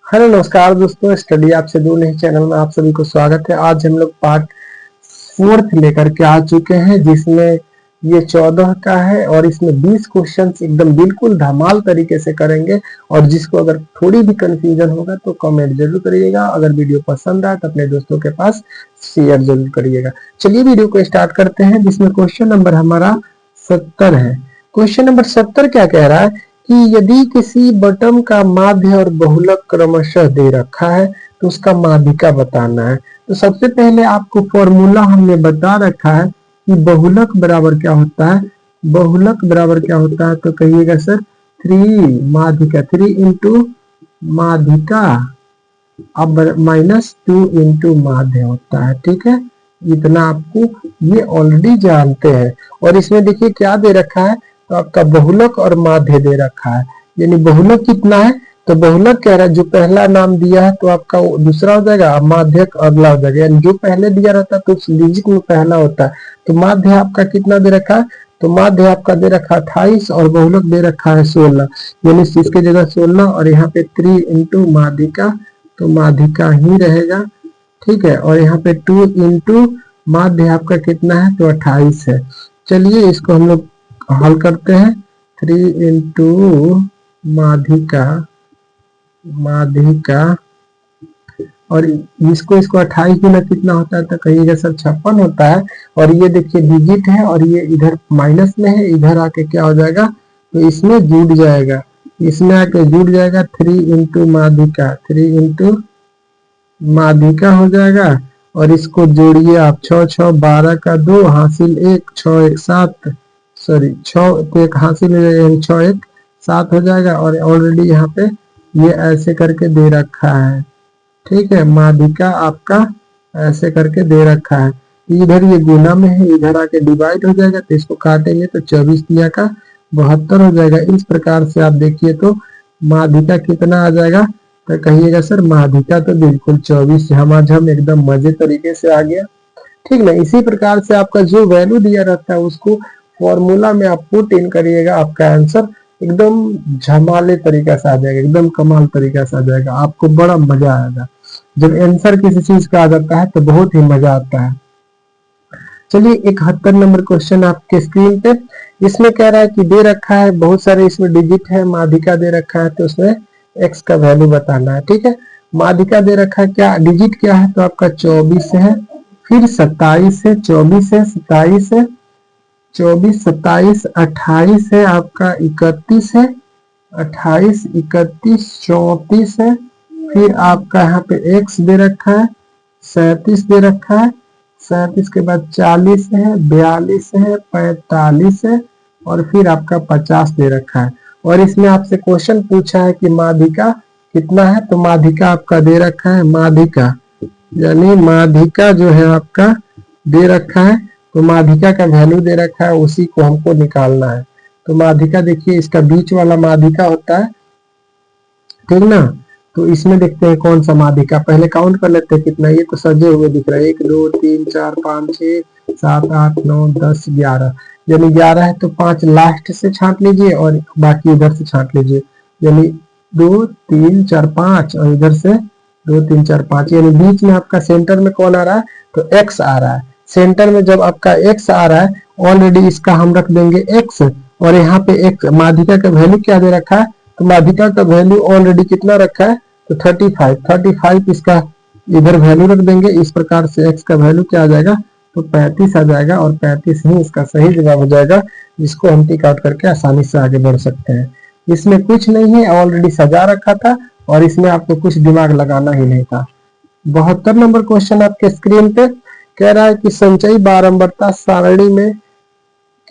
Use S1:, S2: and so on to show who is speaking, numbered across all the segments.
S1: Hello नमस्कार दोस्तों, study आपसे दूर नहीं चैनल में आप सभी को स्वागत है। आज हम लोग पार्ट 4 लेकर के आ चुके हैं, जिसमें ये 14 का है और इसमें 20 क्वेश्चंस एकदम बिल्कुल धमाल तरीके से करेंगे। और जिसको अगर थोड़ी भी कंफ्यूजन होगा तो कमेंट जरूर करिएगा। अगर वीडियो पसंद आए तो अपने दोस्तों के पास शेयर जरूर करिएगा। चलिए वीडियो को स्टार्ट करते हैं, जिसमें क्वेश्चन नंबर हमारा 70 है। क्वेश्चन नंबर 70 क्या कह रहा है कि यदि किसी बटन का माध्य और बहुलक क्रमशः दे रखा है तो उसका माध्यिका बताना है। तो सबसे पहले आपको फॉर्मूला हमने बता रखा है कि बहुलक बराबर क्या होता है। बहुलक बराबर क्या होता है तो कहिएगा सर 3 माध्यिका, 3 इंटू माध्यिका अब -2 इंटू माध्य होता है। ठीक है, इतना आपको ये ऑलरेडी जानते हैं। और इसमें देखिए क्या दे रखा है, तो आपका बहुलक और माध्य दे रखा है। यानी बहुलक कितना है, तो बहुलक कह रहा है जो पहला नाम दिया है तो आपका दूसरा हो जाएगा, माध्यक अगला हो जाएगा। यानी जो पहले दिया रहता है तो उस डिजिट में पहला होता है। तो माध्य आपका कितना दे रखा है, तो माध्य आपका दे रखा है 28 और बहुलक दे रखा है 16। यानी इसके जगह 16 और यहाँ पे 3 इंटू माध्यिका, तो माध्यिका ही रहेगा। ठीक है, और यहाँ पे 2 इंटू माध्य आपका कितना है, तो 28 है। चलिए इसको हम लोग हल करते हैं। 3 इंटू माध्यिका और इसको 28 गुना कितना होता है, तो कहिएगा सर 56 होता है। और ये देखिए डिजिट है और ये इधर माइनस में है, इधर आके क्या हो जाएगा, तो इसमें जुड़ जाएगा, इसमें आके जुड़ जाएगा। 3 इंटू माध्यिका, 3 इंटू माध्यिका हो जाएगा। और इसको जोड़िए आप, 6 6 12 का 2 हासिल 1, 6 1 7, सॉरी 6 तो 1 हासिल हो जाएगा, 6 1 7 हो जाएगा। और ऑलरेडी यहाँ पे ये ऐसे करके दे रखा है। ठीक है, माध्यिका आपका ऐसे करके दे रखा है। इधर ये गुना में है, इधर आके डिवाइड हो जाएगा, तो इसको काटेंगे तो 24 दिया का 72 हो जाएगा। इस प्रकार से आप देखिए तो माध्यिका कितना आ जाएगा, तो कहिएगा सर माध्यिका तो बिल्कुल 24 हम एकदम मजे तरीके से आ गया। ठीक ना, इसी प्रकार से आपका जो वैल्यू दिया रहता है उसको फॉर्मूला में आप पुट इन करिएगा, आपका आंसर एकदम झमाले तरीका से आ जाएगा, एकदम कमाल तरीका से आ जाएगा। आपको बड़ा मजा आएगा जब आंसर किसी चीज का आ जाता है, तो बहुत ही मजा आता है। चलिए 71 नंबर क्वेश्चन आपके स्क्रीन पे, इसमें कह रहा है कि दे रखा है बहुत सारे इसमें डिजिट है, माध्यिका दे रखा है, तो उसमें x का वैल्यू बताना है। ठीक है, माध्यिका दे रखा है, क्या डिजिट क्या है, तो आपका 24 है, फिर 27 है, 24 है, 27 है, 24 27 28 है, आपका 31 है, 28 31 34 है, फिर आपका यहाँ पे x दे रखा है, 37 दे रखा है, 37 के बाद 40 है, 42 है, 45 है, और फिर आपका 50 दे रखा है। और इसमें आपसे क्वेश्चन पूछा है कि माध्यिका कितना है, तो माध्यिका आपका दे रखा है, माध्यिका यानी माध्यिका जो है आपका दे रखा है, तो माध्यिका का वैल्यू दे रखा है, उसी को हमको निकालना है। तो माध्यिका देखिए इसका बीच वाला माध्यिका होता है, ठीक ना। तो इसमें देखते हैं कौन सा माध्यिका, पहले काउंट कर लेते हैं कितना, ये तो सजे हुए दिख रहा है, 1 2 3 4 5 6 7 8 9 10 11, यानी 11 है तो 5 लास्ट से छांट लीजिए और बाकी इधर से छांट लीजिए। यानी 2 3 4 5 और इधर से 2 3 4 5, यानी बीच में आपका सेंटर में कौन आ रहा है, तो x आ रहा है। सेंटर में जब आपका x आ रहा है, ऑलरेडी इसका हम रख देंगे x, और यहाँ पे एक माध्यिका का वैल्यू क्या दे रखा है, तो माध्यिका का वैल्यू ऑलरेडी कितना रखा है, तो 35 इसका इधर वैल्यू रख देंगे। इस प्रकार से x का वैल्यू क्या आ जाएगा, तो 35 आ जाएगा, और 35 ही इसका सही जवाब हो जाएगा, जिसको हम टिक आउट करके आसानी से आगे बढ़ सकते हैं। इसमें कुछ नहीं है, ऑलरेडी सजा रखा था और इसमें आपको कुछ दिमाग लगाना ही नहीं था। 72 नंबर क्वेश्चन आपके स्क्रीन पे कह रहा है कि संचयी बारंबारता सारणी में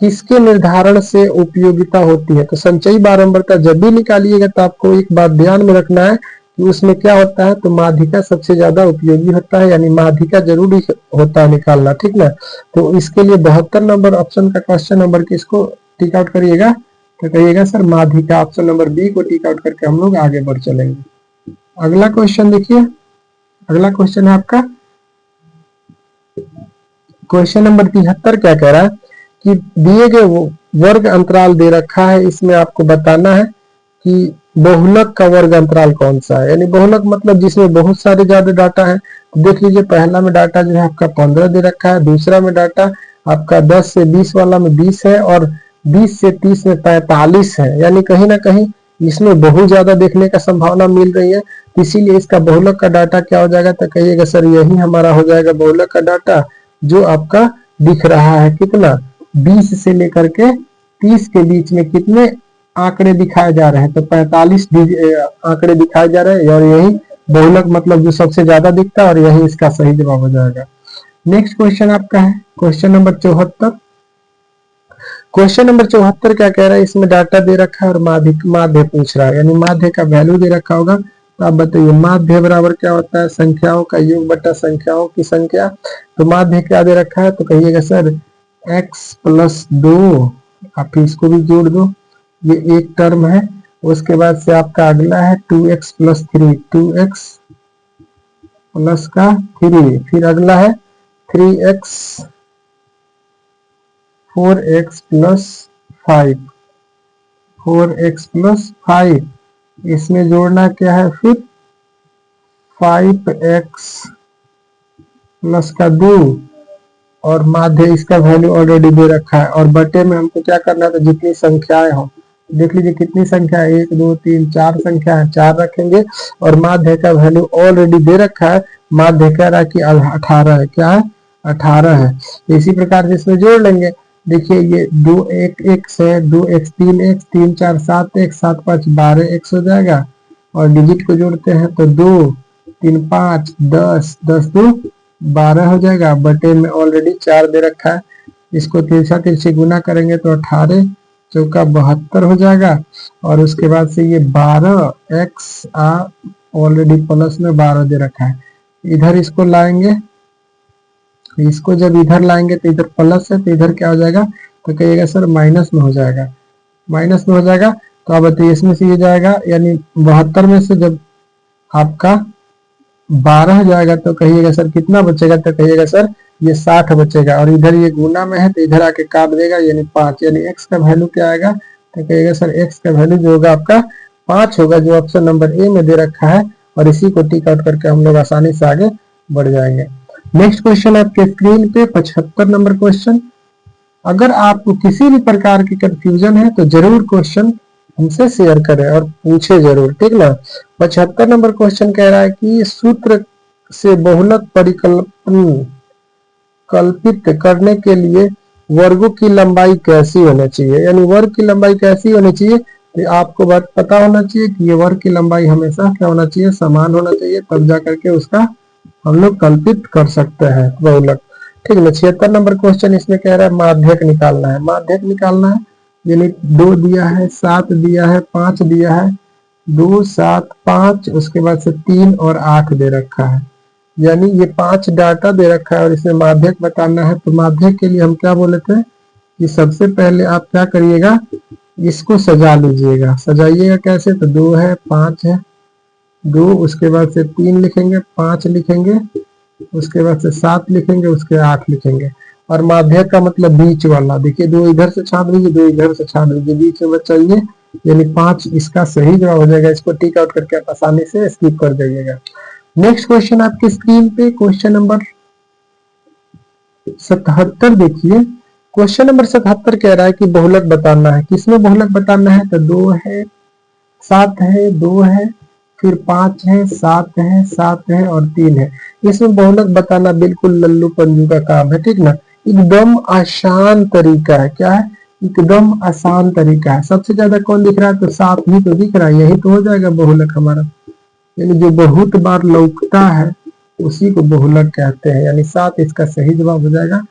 S1: किसके निर्धारण से उपयोगिता होती है। तो संचयी बारंबारता जब भी निकालिएगा तो आपको एक बात ध्यान में रखना है कि उसमें क्या होता है, तो माध्यिका सबसे ज्यादा उपयोगी होता है, यानी माध्यिका जरूरी होता है निकालना। ठीक ना, तो इसके लिए 72 नंबर ऑप्शन का क्वेश्चन नंबर किसको टिक आउट करिएगा, तो कहिएगा सर माध्यिका, ऑप्शन नंबर बी को टिक आउट करके हम लोग आगे बढ़ चलेंगे। अगला क्वेश्चन देखिए, अगला क्वेश्चन है आपका क्वेश्चन नंबर 73, क्या कह रहा है कि दिए गए वर्ग अंतराल दे रखा है, इसमें आपको बताना है कि बहुलक का वर्ग अंतराल कौन सा है। यानी बहुलक मतलब जिसमें बहुत सारे ज्यादा डाटा है। तो देख लीजिए पहला में डाटा जो है आपका 15 दे रखा है, दूसरा में डाटा आपका 10 से 20 वाला में 20 है, और 20 से 30 में 45 है। यानी कहीं ना कहीं इसमें बहुत ज्यादा देखने का संभावना मिल रही है, तो इसीलिए इसका बहुलक का डाटा क्या हो जाएगा, तो कहिएगा सर यही हमारा हो जाएगा बहुलक का डाटा, जो आपका दिख रहा है कितना 20 से लेकर के 30 के बीच में कितने आंकड़े दिखाए जा रहे हैं, तो 45 आंकड़े दिखाए जा रहे हैं, और यही बहुलक मतलब जो सबसे ज्यादा दिखता है, और यही इसका सही जवाब हो जाएगा। नेक्स्ट क्वेश्चन आपका है क्वेश्चन नंबर 74। क्वेश्चन नंबर 74 क्या कह रहा है, इसमें डाटा दे रखा है और माध्य पूछ रहा है, यानी माध्य का वैल्यू दे रखा होगा। तो आप बताइए माध्य बराबर क्या होता है, संख्याओं का योग बटा संख्याओं की संख्या। तो माध्य क्या दे रखा है, तो कहिएगा सर x+2, आप इसको भी जोड़ दो, ये एक टर्म है। उसके बाद से आपका अगला है 2x+3, 2x प्लस का 3, फिर अगला है 3x 4x+5, 4x+5, इसमें जोड़ना क्या है फिर 5x प्लस का 2, और माध्य इसका वैल्यू ऑलरेडी दे रखा है, और बटे में हमको क्या करना है, तो जितनी संख्याएं हो, देख लीजिए कितनी संख्या है 1 2 3 4 संख्या है, 4 रखेंगे, और माध्य का वैल्यू ऑलरेडी दे रखा है। माध्य कह रहा है कि 18 है, क्या है 18 है। इसी प्रकार से इसमें जोड़ लेंगे, देखिए ये 2 1 है, 2x 3x 3 4 7x 7 5 12x हो जाएगा, और डिजिट को जोड़ते हैं तो 2 3 5 10 10 2 12 हो जाएगा, बटे में ऑलरेडी 4 दे रखा है। इसको तिरछा तिरछी गुना करेंगे तो 18 चौका 72 हो जाएगा, और उसके बाद से ये 12x ऑलरेडी प्लस में 12 दे रखा है, इधर इसको लाएंगे, इसको जब इधर लाएंगे तो इधर प्लस है, तो इधर क्या हो जाएगा, तो कहिएगा सर माइनस में हो जाएगा, माइनस में हो जाएगा। तो अब बताइए इसमें से ये जाएगा, यानी 72 में से जब आपका 12 जाएगा तो कहिएगा सर कितना बचेगा, तो कहिएगा सर ये 60 बचेगा, और इधर ये गुना में है तो इधर आके काट देगा, यानी 5, यानी x का वैल्यू क्या आएगा, तो कहिएगा सर x का वैल्यू जो होगा आपका 5 होगा, जो ऑप्शन नंबर ए में दे रखा है, और इसी को टिक आउट करके हम लोग आसानी से आगे बढ़ जाएंगे। नेक्स्ट क्वेश्चन आपके स्क्रीन पे 75 नंबर क्वेश्चन। अगर आपको किसी भी प्रकार की कंफ्यूजन है तो जरूर क्वेश्चन हमसे शेयर करें और पूछे जरूर, ठीक ना। 75 नंबर क्वेश्चन कह रहा है कि सूत्र से बहुलक कल्पित करने के लिए वर्गों की लंबाई कैसी होनी चाहिए, यानी वर्ग की लंबाई कैसी होनी चाहिए, तो आपको बात पता होना चाहिए कि ये वर्ग की लंबाई हमेशा क्या होना चाहिए, समान होना चाहिए, तब जा करके उसका हम लोग कल्पित कर सकते हैं बहुलक, ठीक है। 76 नंबर क्वेश्चन इसमें कह रहा है माध्यक निकालना है, माध्यक निकालना है, यानी 2 दिया है, 7 दिया है, 5 दिया है, 2 7 5, उसके बाद से 3 और 8 दे रखा है, यानी ये 5 डाटा दे रखा है, और इसमें माध्यक बताना है। तो माध्यक के लिए हम क्या बोले थे कि सबसे पहले आप क्या करिएगा, इसको सजा लीजिएगा, सजाइएगा कैसे, तो 2 है 5 है 2, उसके बाद से 3 लिखेंगे, 5 लिखेंगे, उसके बाद से 7 लिखेंगे, उसके 8 लिखेंगे, और माध्यक का मतलब बीच वाला, देखिए 2 इधर से छाप दीजिए, 2 इधर से छाप दीजिए, बीच में बचाइए, यानी 5 इसका सही जवाब हो जाएगा। इसको टिक आउट करके आप आसानी से स्किप कर जाइएगा। नेक्स्ट क्वेश्चन आपकी स्क्रीन पे क्वेश्चन नंबर 77 देखिए। क्वेश्चन नंबर 77 कह रहा है कि बहुलक बताना है, किसमें बहुलक बताना है, तो 2 है 7 है 2 है, फिर 5 है 7 है 7 है और 3 है। इसमें बहुलक बताना बिल्कुल लल्लू पंजू का काम है, ठीक ना, एकदम आसान तरीका है, क्या है, एकदम आसान तरीका है। सबसे ज्यादा कौन दिख रहा है, तो 7 ही तो दिख रहा है, यही तो हो जाएगा बहुलक हमारा, यानी जो बहुत बार लौकता है उसी को बहुलक कहते हैं, यानी 7 इसका सही जवाब हो जाएगा।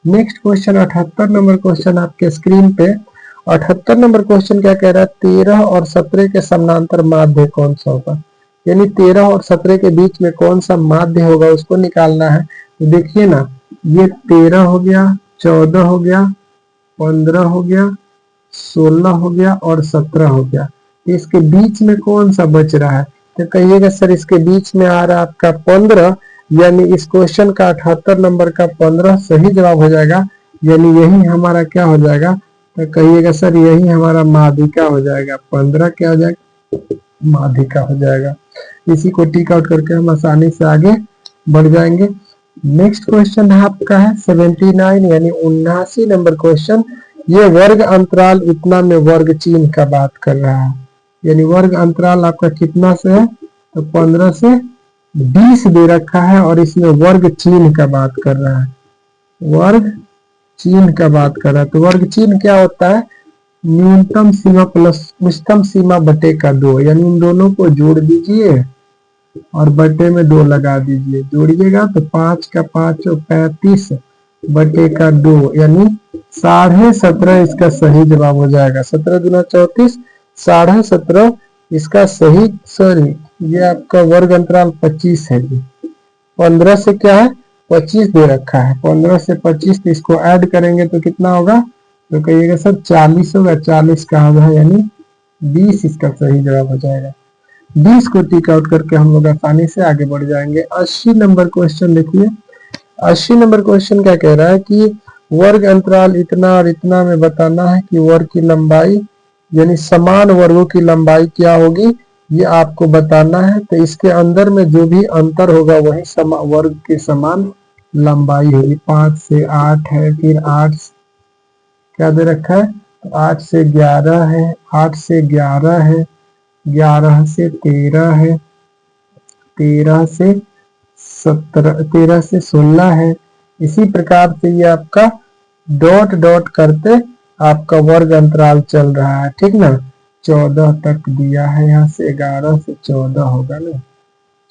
S1: नेक्स्ट क्वेश्चन 78 नंबर क्वेश्चन आपके स्क्रीन पे। 78 नंबर क्वेश्चन क्या कह रहा है, 13 और 17 के समानांतर माध्य कौन सा होगा, यानी 13 और 17 के बीच में कौन सा माध्य होगा उसको निकालना है। तो देखिए ना, ये 13 हो गया, 14 हो गया, 15 हो गया, 16 हो गया और 17 हो गया, इसके बीच में कौन सा बच रहा है, तो कहिएगा सर इसके बीच में आ रहा है आपका 15, यानी इस क्वेश्चन का 78 नंबर का 15 सही जवाब हो जाएगा, यानी यही हमारा क्या हो जाएगा, तो कहिएगा सर यही हमारा माध्यिका हो जाएगा, 15 क्या हो जाएगा, माध्यिका हो जाएगा। इसी को टिक आउट करके हम आसानी से आगे बढ़ जाएंगे। नेक्स्ट क्वेश्चन है आपका है 79 यानी 79 नंबर क्वेश्चन। ये वर्ग अंतराल इतना में वर्ग चिन्ह का बात कर रहा है, यानी वर्ग अंतराल आपका कितना से है, तो 15 से 20 दे रखा है और इसमें वर्ग चिन्ह का बात कर रहा है, वर्ग चिन्ह का बात कर रहा है। तो वर्ग चिन्ह क्या होता है, न्यूनतम सीमा प्लस उच्चतम सीमा बटे का 2, यानी इन दोनों को जोड़ दीजिए और बटे में 2 लगा दीजिए, जोड़िएगा तो 5 का 5 35 बटे का 2 यानी 17.5 इसका सही जवाब हो जाएगा। 17 दूना 34, 17.5 इसका सही, सॉरी ये आपका वर्ग अंतराल 25 है जी। 15 से क्या है 25 दे रखा है, 15 से 25 इसको ऐड करेंगे तो कितना होगा, तो कहिएगा सर 40 होगा, 40 का आधा यानी 20 इसका सही जवाब हो जाएगा। 20 को टिक आउट करके हम लोग आसानी से आगे बढ़ जाएंगे। 80 नंबर क्वेश्चन देखिए। 80 नंबर क्वेश्चन क्या कह रहा है कि वर्ग अंतराल इतना और इतना में बताना है कि वर्ग की लंबाई यानी समान वर्गों की लंबाई क्या होगी, ये आपको बताना है। तो इसके अंदर में जो भी अंतर होगा वही वर्ग की समान लंबाई होगी। 5 से 8 है, फिर 8 क्या दे रखा है, तो 8 से 11 है, 8 से 11 है, 11 से 13 है, 13 से 17, 13 से 16 है। इसी प्रकार से ये आपका डॉट डॉट करते आपका वर्ग अंतराल चल रहा है, ठीक ना। 14 तक दिया है, यहाँ से 11 से 14 होगा ना,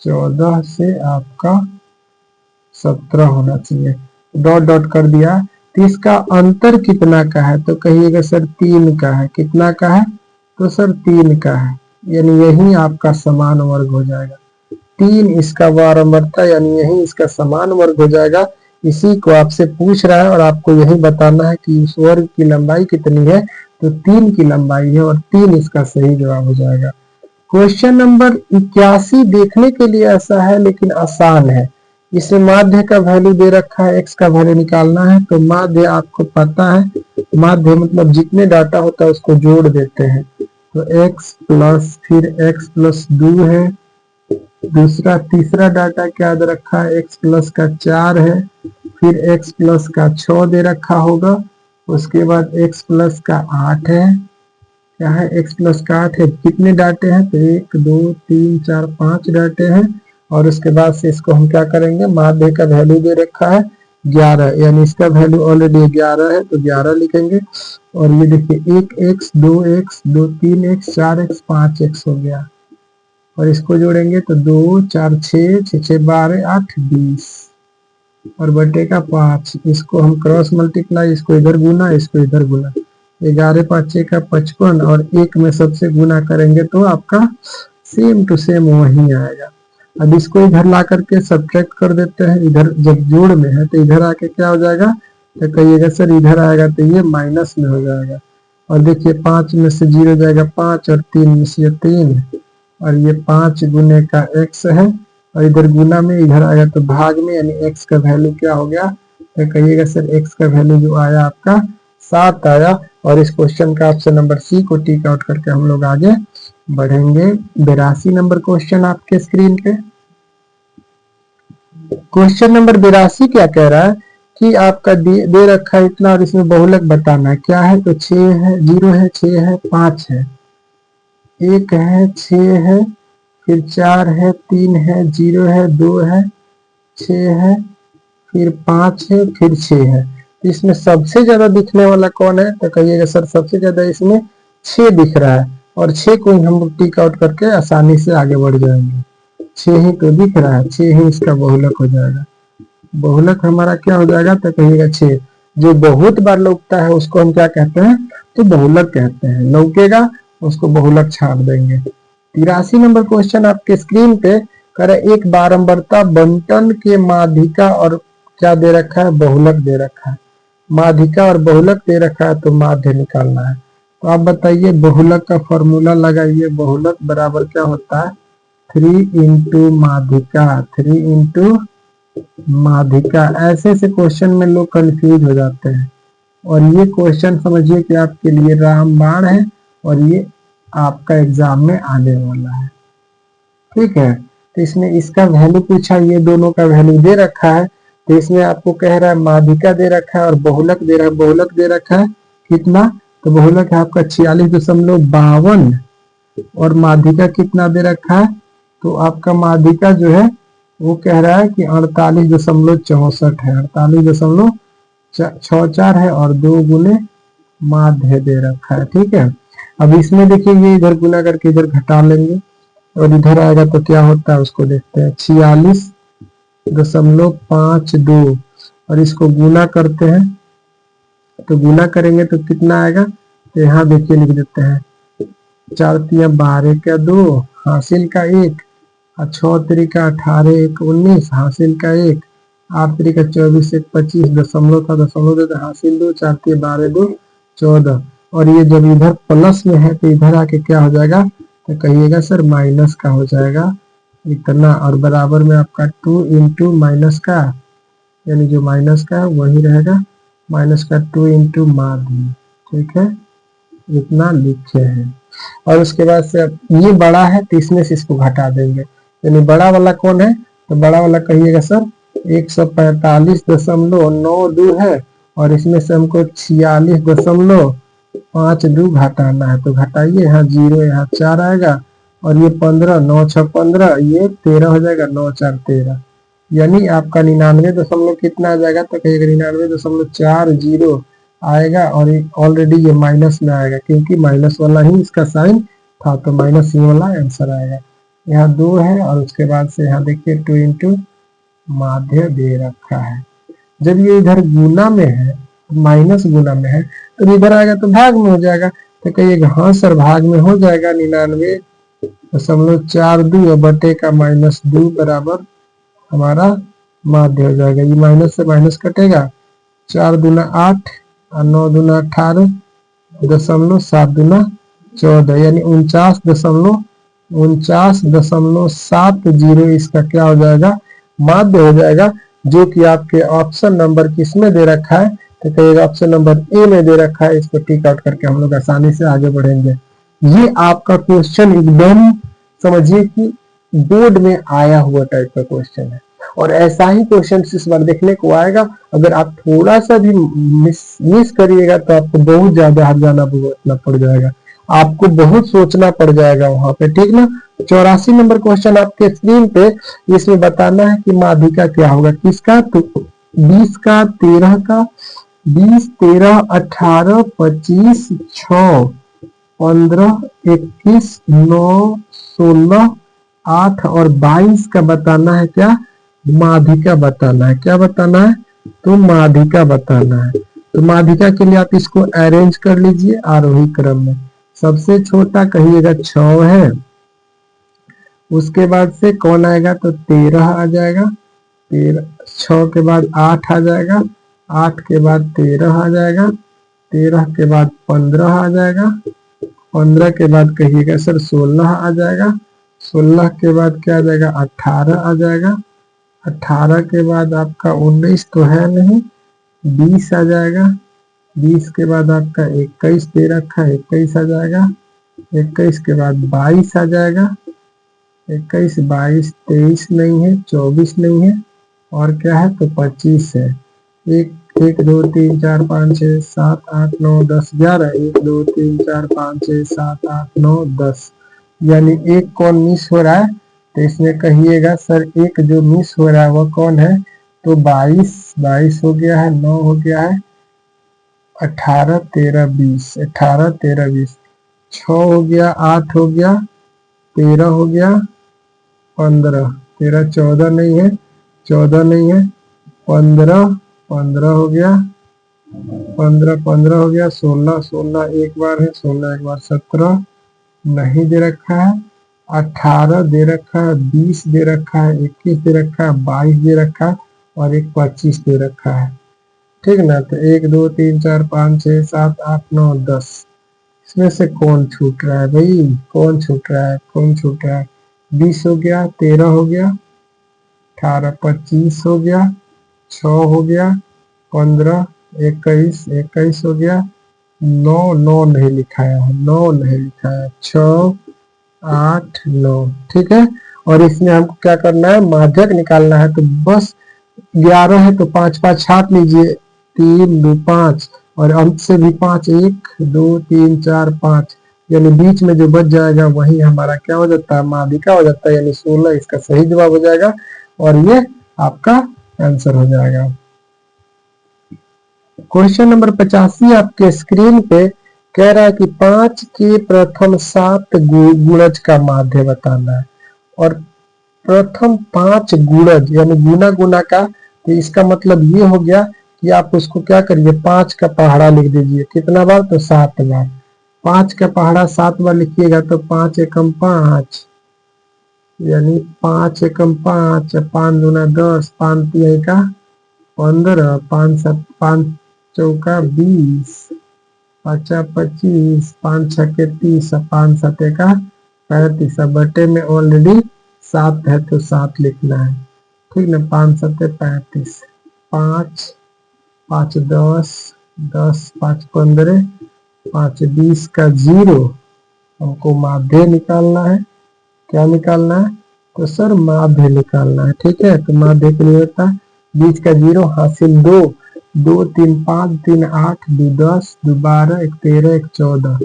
S1: 14 से आपका 17 होना चाहिए, डॉट डॉट कर दिया। तो इसका अंतर कितना का है, तो कहिएगा सर 3 का है। कितना का है, तो सर 3 का है, यानी यही आपका समान वर्ग हो जाएगा। 3 इसका बारंबारता यानी यही इसका समान वर्ग हो जाएगा। इसी को आपसे पूछ रहा है और आपको यही बताना है कि इस वर्ग की लंबाई कितनी है, तो 3 की लंबाई है और 3 इसका सही जवाब हो जाएगा। क्वेश्चन नंबर 81 देखने के लिए ऐसा है लेकिन आसान है। इसमें माध्य का वैल्यू दे रखा है, x का वैल्यू निकालना है। तो माध्य आपको पता है, माध्य मतलब जितने डाटा होता है उसको जोड़ देते हैं। तो x प्लस फिर x प्लस 2 है, दूसरा तीसरा डाटा क्या दे रखा है, x प्लस का 4 है, फिर x प्लस का 6 दे रखा होगा, उसके बाद x प्लस का 8 है, क्या है x प्लस का 8 है। कितने डाटे हैं, तो 1 2 3 4 5 डाटे हैं। और उसके बाद से इसको हम क्या करेंगे, माध्य का वैल्यू दे रखा है 11, यानी इसका वैल्यू ऑलरेडी 11 है तो 11 लिखेंगे। और ये देखिए 1x 2x 2 3x 4x 5x हो गया, और इसको जोड़ेंगे तो 2 4 6 6 6 12 8 20 और बटे का 5। इसको हम क्रॉस मल्टीप्लाई, इसको इधर गुना इसको इधर गुना, 11 5 का 55 और 1 में सबसे गुना करेंगे तो आपका सेम टू सेम वही आएगा। अब इसको इधर ला करके सब्ट्रैक्ट कर देते हैं, इधर जब जोड़ में है तो इधर आके क्या हो जाएगा, तो कहिएगा सर इधर आएगा तो ये माइनस में हो जाएगा। और देखिए 5 में से 0 जाएगा 5 और 3 में से 3, और ये 5 गुने का x है और इधर गुना में इधर आएगा तो भाग में, यानी x का वैल्यू क्या हो गया, तो कहिएगा सर x का वैल्यू जो आया आपका 7 आया। और इस क्वेश्चन का ऑप्शन नंबर सी को टिक आउट करके हम लोग आगे बढ़ेंगे। 82 नंबर क्वेश्चन आपके स्क्रीन पे। क्वेश्चन नंबर 82 क्या कह रहा है कि आपका दे रखा है इतना और इसमें बहुलक बताना है। क्या है, तो 6 है, 0 है, 6 है, 5 है, 1 है, 6 है, फिर 4 है, 3 है, 0 है, 2 है, 6 है, फिर 5 है, फिर 6 है। इसमें सबसे ज्यादा दिखने वाला कौन है, तो कहिएगा सर सबसे ज्यादा इसमें 6 दिख रहा है, और 6 को हम टिक आउट करके आसानी से आगे बढ़ जाएंगे। 6 ही तो दिख रहा है, 6 ही इसका बहुलक हो जाएगा। बहुलक हमारा क्या हो जाएगा, तो कहिएगा 6। जो बहुत बार लौटता है उसको हम क्या कहते हैं, तो बहुलक कहते हैं। लौकेगा उसको बहुलक छाप देंगे। 83 नंबर क्वेश्चन आपके स्क्रीन पे करे, एक बारंबारता बंटन के माध्यिका और क्या दे रखा है, बहुलक दे रखा है। माध्यिका और बहुलक दे रखा है तो माध्य निकालना है। तो आप बताइए बहुलक का फॉर्मूला लगाइए। बहुलक बराबर क्या होता है, 3 इंटू माध्यिका, 3 इंटू माध्यिका। ऐसे से क्वेश्चन में लोग कंफ्यूज हो जाते हैं। और ये क्वेश्चन समझिए कि आपके लिए रामबाण है और ये आपका एग्जाम में आने वाला है। ठीक है, तो इसमें इसका वैल्यू पूछा, ये दोनों का वैल्यू दे रखा है, तो इसमें आपको कह रहा है माध्यिका दे रखा है और बहुलक दे रहा है। बहुलक दे रखा है कितना, तो बहुलक है आपका 46.52 और माध्यिका कितना दे रखा है, तो आपका माध्यिका जो है वो कह रहा है कि 48.64 है, 48.64 है और 2 गुने माध्य दे रखा है। ठीक है, अब इसमें देखिए ये इधर गुना करके इधर घटा लेंगे और इधर आएगा तो क्या होता है उसको देखते हैं। 46.52 और इसको गुना करते हैं, तो गुना करेंगे तो कितना आएगा, तो यहाँ देखिए लिख देते हैं 4 तिया 12 का 2 हासिल का 1 और 6 तरीका 18 1 19 हासिल का 1 8 तरीका 24 1 25 दशमलव था दशमलव दे हासिल 2 4 तिया 12 2 14 और ये जब इधर प्लस में है तो इधर आके क्या हो जाएगा, तो कहिएगा सर माइनस का हो जाएगा इतना, और बराबर में आपका 2 इंटू माइनस का, यानी जो माइनस का है वही रहेगा, माइनस का 2 इंटू माध्य। ठीक है, इतना लिखे हैं। और उसके बाद से ये बड़ा है तो इसमें से इसको घटा देंगे, यानी बड़ा वाला कौन है, तो बड़ा वाला कहिएगा सर 145.92 है और इसमें से हमको 46.52 घटाना है, तो घटाइए, यहाँ 0 यहाँ 4 आएगा और ये 15 9 6 15 ये 13 हो जाएगा, 9 4 13, यानी आपका 99 कितना आ जाएगा, तो कहिएगा 99.40 आएगा और ऑलरेडी ये माइनस में आएगा क्योंकि माइनस वाला ही इसका साइन था, तो माइनस ही वाला आंसर आएगा। यहाँ 2 है और उसके बाद से यहाँ देखिए 2 इंटू माध्य दे रखा है। जब ये इधर गुना में है, माइनस गुना में है, तो इधर आएगा तो भाग में हो जाएगा, तो कहिएगा हाँ सर भाग में हो जाएगा, 99.42 बटे का -2 बराबर हमारा माध्य हो जाएगा। ये माइनस से माइनस कटेगा, 4 दूना 8 और 9 दूना 18 दशमलव 7 दूना 14 यानी 49.70 इसका क्या हो जाएगा, माध्य हो जाएगा, जो कि आपके ऑप्शन नंबर किसमें दे रखा है, तो कहिएगा ऑप्शन नंबर ए में दे रखा है। इसको टिक आउट करके हम लोग आसानी से आगे बढ़ेंगे। ये आपका क्वेश्चन एकदम समझिए कि बोर्ड में आया हुआ टाइप का क्वेश्चन है और ऐसा ही क्वेश्चन इस बार देखने को आएगा। अगर आप थोड़ा सा भी मिस करिएगा तो आपको बहुत ज्यादा हर्जाना भुगतना पड़ जाएगा, आपको बहुत सोचना पड़ जाएगा वहां पे। ठीक ना, 84 नंबर क्वेश्चन आपके स्क्रीन पे, इसमें बताना है कि माध्यिका क्या होगा किसका, तो 20 का 13 का 20 13 18 25 6 15 21 9 16 8 और 22 का बताना है क्या, माध्यिका बताना है। क्या बताना है, तो माध्यिका बताना है। तो माध्यिका के लिए आप इसको अरेंज कर लीजिए आरोही क्रम में। सबसे छोटा कहिएगा 6 है, उसके बाद से कौन आएगा, तो 13 आ जाएगा, 13 6 के बाद 8 आ जाएगा, 8 के बाद 13 आ जाएगा, 13 के बाद 15 आ जाएगा, 15 के बाद कहिएगा सर 16 आ जाएगा, 16 के बाद क्या आ जाएगा, 18 आ जाएगा, 18 के बाद आपका 19 तो है नहीं, 20 आ जाएगा, 20 के बाद आपका 21 दे रखा है, 21 आ जाएगा, 21 के बाद 22 आ जाएगा, 21 22 23 नहीं है, 24 नहीं है और क्या है, तो 25 है। 1 1 2 3 4 5 6 7 8 9 10 11 1 2 3 4 5 6 7 8 9 10 यानी एक कौन मिस हो रहा है, तो इसमें कहिएगा सर एक जो मिस हो रहा है वो कौन है, तो 22 हो गया है, 9 हो गया है, 18 13 20 18 13 20 6 हो गया, 8 हो गया, 13 हो गया, 15 13 14 नहीं है, 14 नहीं है, 15 15 हो गया, 15 हो गया, 16 एक बार है, 16 एक बार, 17 नहीं दे रखा है, 18 दे रखा है, 20 दे रखा है, 21 दे रखा है, 22 दे रखा है और एक 25 दे रखा है। ठीक ना, तो 1 2 3 4 5 6 7 8 9 10 इसमें से कौन छूट रहा है भाई, कौन छूट रहा है, कौन छूट रहा है, 20 हो गया, 13 हो गया, 18 25 हो गया, 6 हो गया, 15 21 हो गया, 9 9 नहीं लिखाया है, 9 नहीं लिखा है, 6 8 9, ठीक है। और इसमें हमको क्या करना है, माध्यक निकालना है, तो बस 11 है तो 5 5 छाप लीजिए, 3 2 5, और अंत से भी 5, 1 2 3 4 5, यानी बीच में जो बच जाएगा वही हमारा क्या हो जाता है, माध्यिका हो जाता है, यानी 16 इसका सही जवाब हो जाएगा और ये आपका आंसर हो जाएगा। क्वेश्चन नंबर 85 आपके स्क्रीन पे कह रहा है कि 5 के प्रथम 7 गुणज का माध्य बताना है, और प्रथम 5 गुणज यानी गुना गुना का, तो इसका मतलब ये हो गया कि आप उसको क्या करिए, 5 का पहाड़ा लिख दीजिए, कितना बार, तो 7 बार। 5 का पहाड़ा 7 बार लिखिएगा तो 5 एकम 5, यानी 5 एकम 5, 5 दूना 10, 5 तिहाई का 15, 5 चौका 20, 5 25, 5 छके 30, 5 7 का 35, बटे में ऑलरेडी 7 है तो 7 लिखना है, ठीक ना। 5 7 35, 5 5 10, 10 5 15, 5 20 का 0, हमको माध्य निकालना है। क्या निकालना है, तो सर माध्य निकालना है, ठीक है। तो माध्य के लिए होता है 20 का 0 हासिल 2, 2 3 5 3 8 2 10 2 12 1 13 1 14,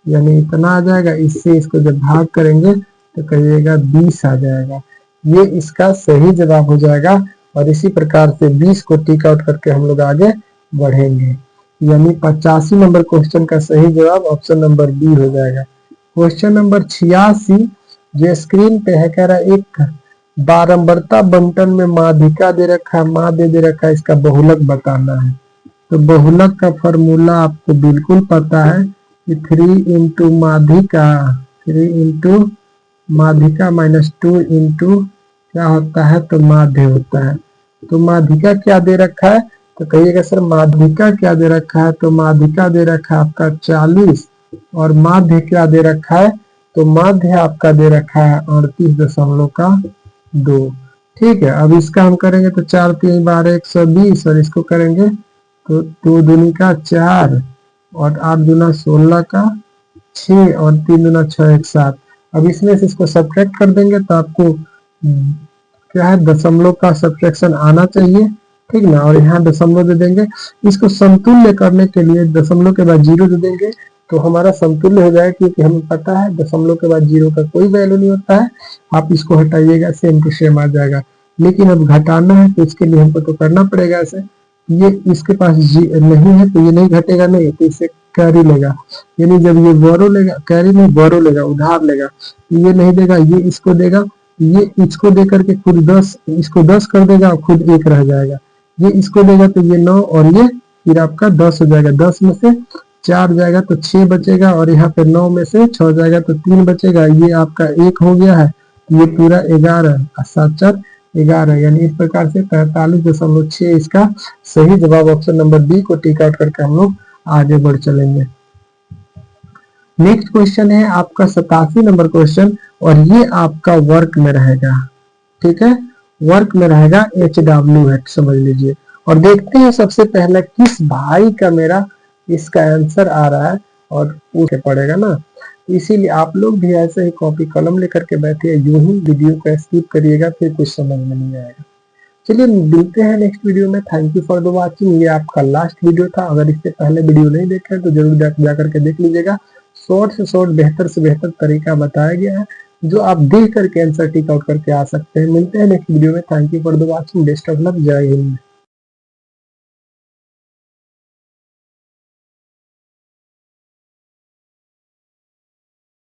S1: यानी इतना आ जाएगा। इससे इसको जब भाग करेंगे तो कहिएगा 20 आ जाएगा, ये इसका सही जवाब हो जाएगा। और इसी प्रकार से 20 को टिक आउट करके हम लोग आगे बढ़ेंगे, यानी 85 नंबर क्वेश्चन का सही जवाब ऑप्शन नंबर बी हो जाएगा। क्वेश्चन नंबर 86 जो स्क्रीन पे है, कह रहा है एक बारंबारता बंटन में माध्यिका दे रखा है, माध्य दे रखा है, इसका बहुलक बताना है। तो बहुलक का फॉर्मूला आपको बिल्कुल पता है कि 3 इंटू माध्यिका, 3 इंटू माध्यिका माइनस 2 इंटू क्या होता है, तो माध्य होता है। तो माध्यिका क्या दे रखा है, तो कहिएगा सर माध्यिका क्या दे रखा है, तो माध्यिका दे रखा है आपका 40, और माध्य क्या दे रखा है, तो माध्य आपका दे रखा है 38.2, ठीक है। अब इसका हम करेंगे तो 4 3 12 120, और इसको करेंगे तो 2 दूनी का 4, और 8 दूना 16 का 6, और 3 दूना 6 1 7। अब इसमें से इसको सब्ट्रैक्ट कर देंगे तो आपको क्या है, दशमलव का सब्ट्रैक्शन आना चाहिए, ठीक ना। और यहाँ दशमलव दे देंगे, इसको समतुल्य करने के लिए दशमलव के बाद 0 दे देंगे तो हमारा समतुल्य हो जाएगा, क्योंकि हमें पता है दशमलव के बाद 0 का कोई वैल्यू नहीं होता है। आप इसको हटाइएगा, सेम टू सेम आ जाएगा। लेकिन अब घटाना है तो इसके लिए हमको तो करना पड़ेगा ऐसे, ये इसके पास नहीं है तो ये नहीं घटेगा, नहीं तो इसे कैरी लेगा, यानी जब ये बोरो लेगा, कैरी नहीं बोरो लेगा, उधार लेगा, ये नहीं देगा, ये इसको देगा, ये इसको दे करके खुद 10, इसको 10 कर देगा और खुद 1 रह जाएगा, ये इसको देगा तो ये 9, और ये फिर आपका 10 हो जाएगा, 10 में से 4 जाएगा तो 6 बचेगा, और यहाँ पे 9 में से 6 जाएगा तो 3 बचेगा, ये आपका 1 हो गया है, ये पूरा 11, 7 4 11, यानी इस प्रकार से 43.6 इसका सही जवाब ऑप्शन नंबर बी को टिक आउट करके हम लोग आगे बढ़ चलेंगे। नेक्स्ट क्वेश्चन है आपका 87 नंबर क्वेश्चन, और ये आपका वर्क में रहेगा, ठीक है, वर्क में रहेगा HW है, समझ लीजिए। और देखते हैं सबसे पहले किस भाई का मेरा इसका आंसर आ रहा है, और पूछे पड़ेगा ना, इसीलिए आप लोग भी ऐसे ही कॉपी कलम लेकर के बैठिए, यूं ही वीडियो को स्किप करिएगा फिर कुछ समझ में नहीं आएगा। चलिए मिलते हैं नेक्स्ट वीडियो में। Thank you for the watching. ये आपका लास्ट वीडियो था, अगर इससे पहले वीडियो नहीं देखे तो जरूर जाकर के देख लीजिएगा। शॉर्ट से शॉर्ट बेहतर से बेहतर तरीका बताया गया है, जो आप देख करके आंसर टिक आउट करके आ सकते हैं। मिलते हैं नेक्स्ट वीडियो में। Thank you for the watching, best of luck, जय हिंद।